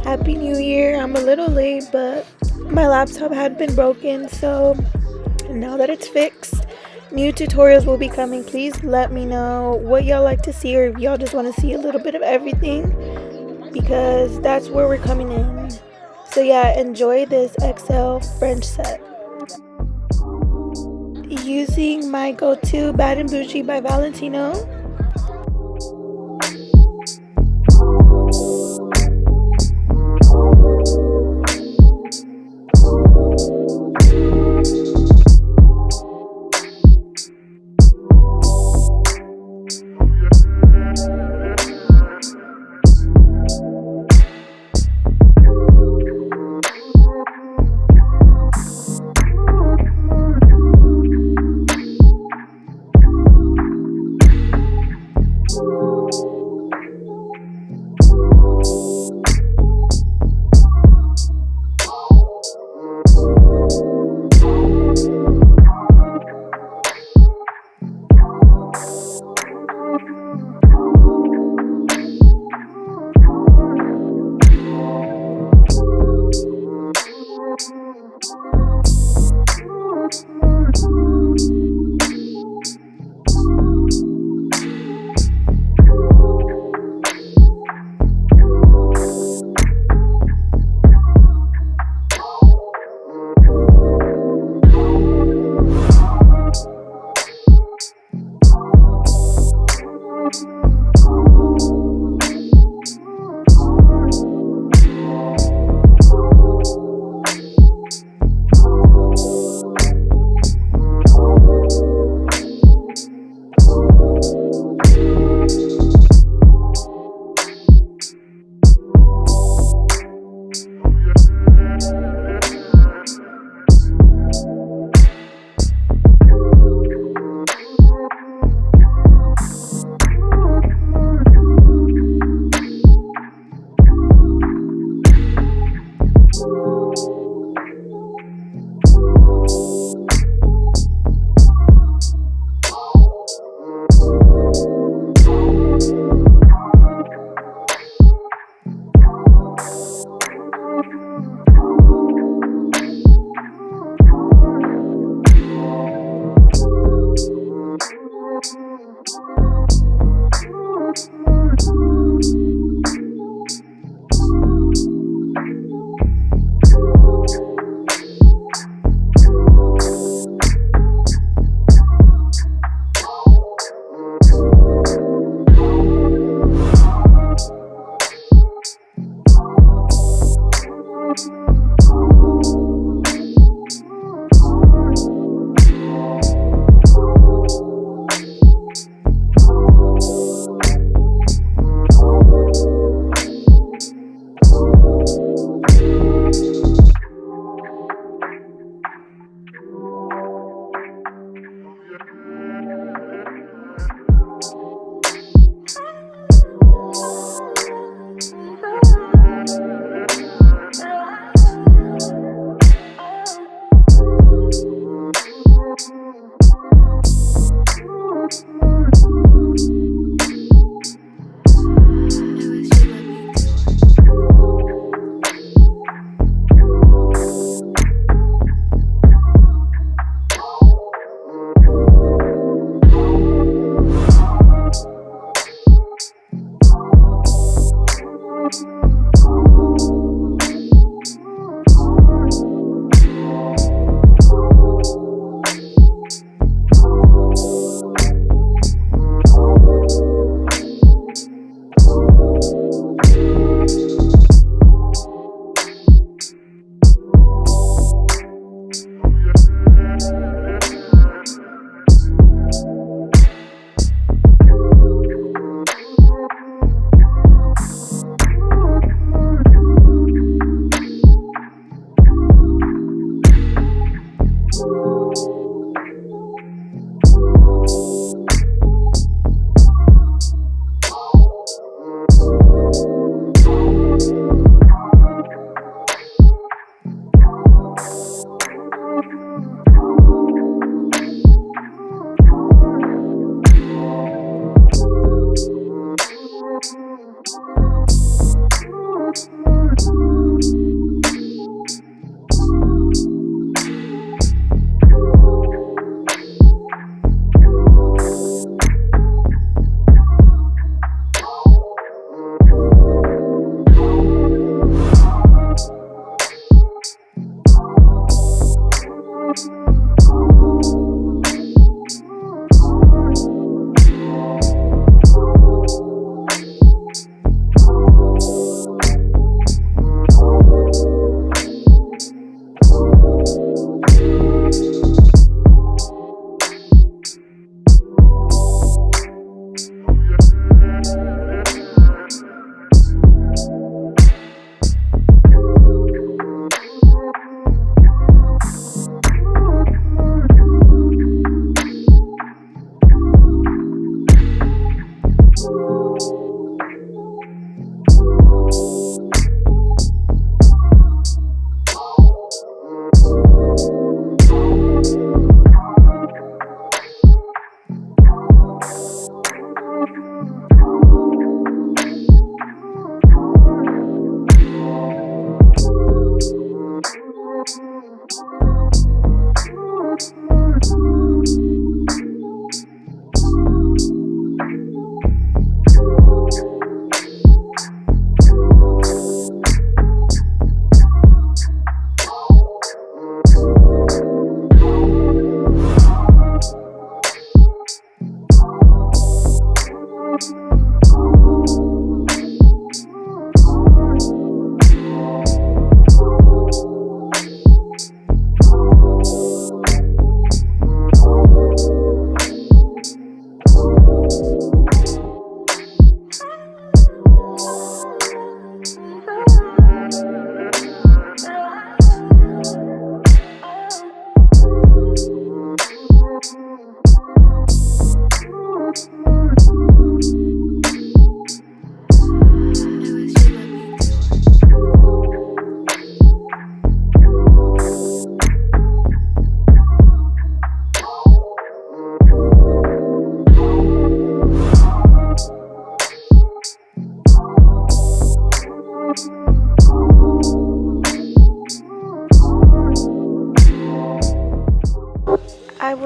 Happy New Year. I'm a little late, but my laptop had been broken, so now that it's fixed, new tutorials will be coming. Please let me know what y'all like to see or if y'all just want to see a little bit of everything because that's where we're coming in. So yeah, enjoy this XL French set. Using my go-to Bad and Bougie by Valentino.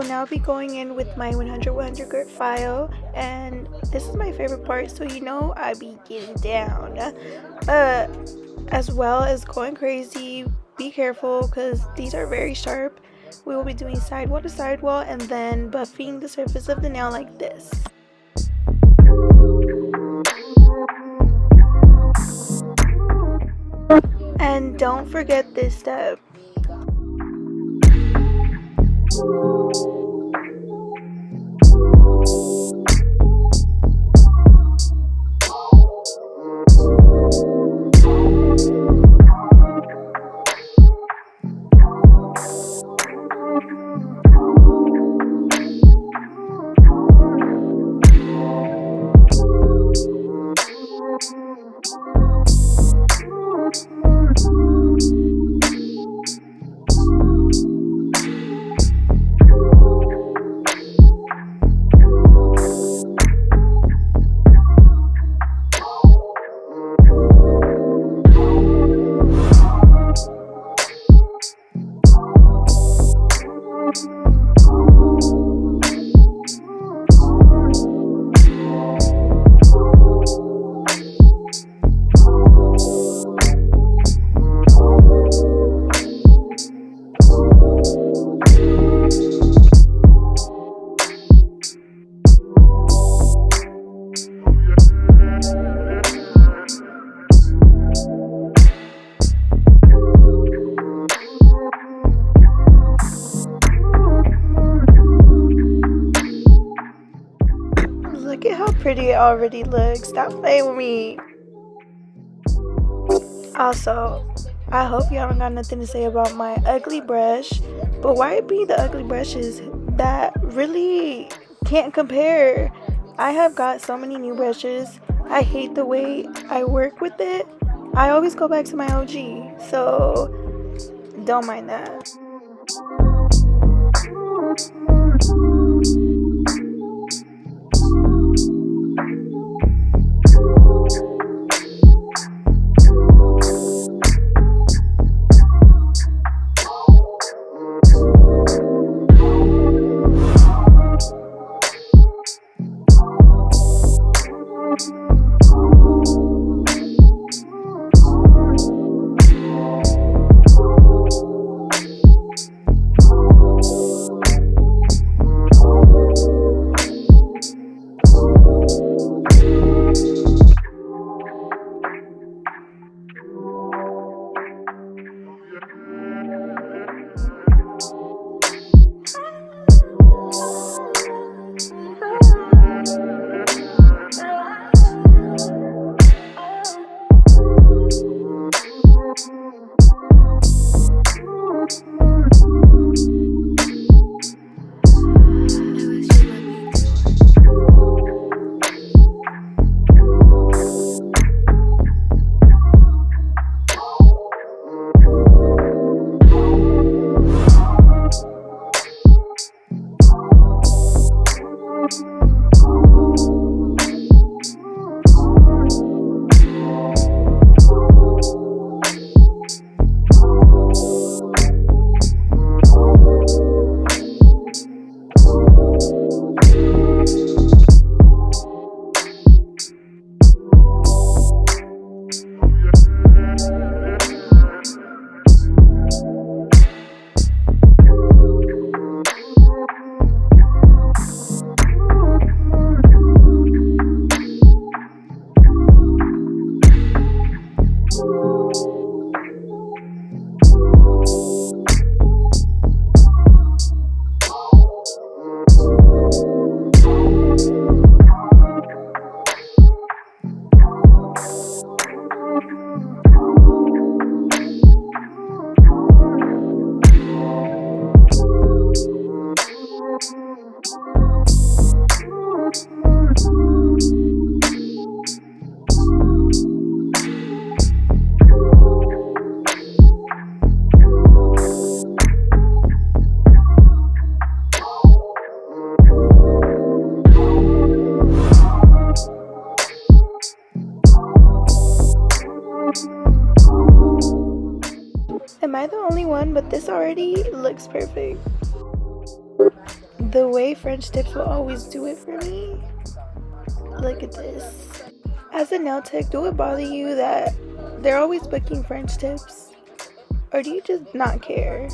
now be going in with my 100 grit file, and this is my favorite part, so I be getting down. As well as going crazy. Be careful because these are very sharp. We will be doing sidewall to sidewall and then buffing the surface of the nail like this. And don't forget this step. Look at how pretty it already looks. Stop playing with me. Also, I hope y'all don't got nothing to say about my ugly brush, but why it be the ugly brushes that really can't compare? I have got so many new brushes. I hate the way I work with it. I always go back to my OG, so don't mind that. Am I the only one? But this already looks perfect. the way French tips will always do it for me. Look at this. As a nail tech, do it bother you that they're always booking French tips? Or do you just not care?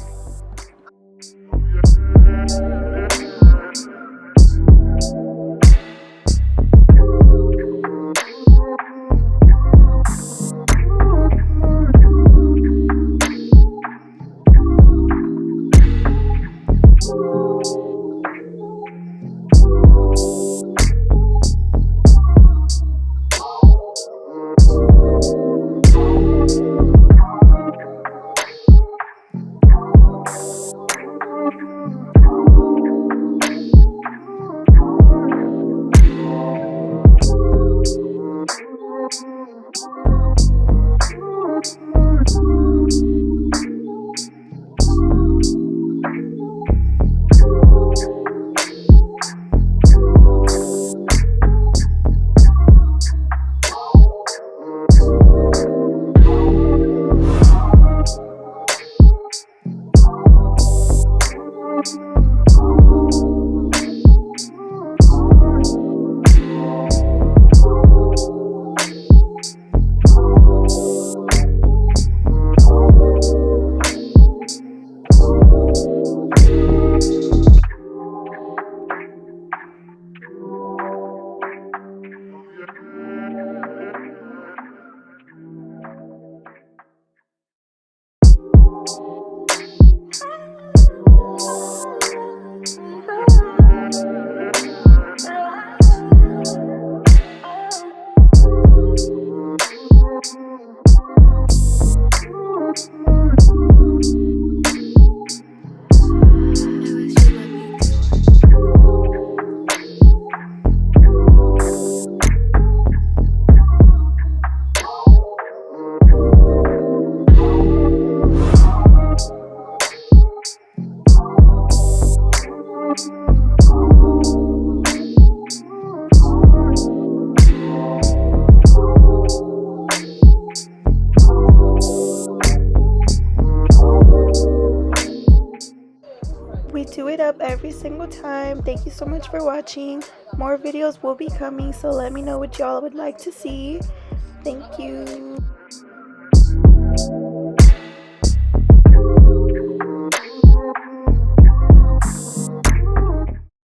We do it up every single time. Thank you so much for watching. More videos will be coming, so let me know what y'all would like to see. Thank you.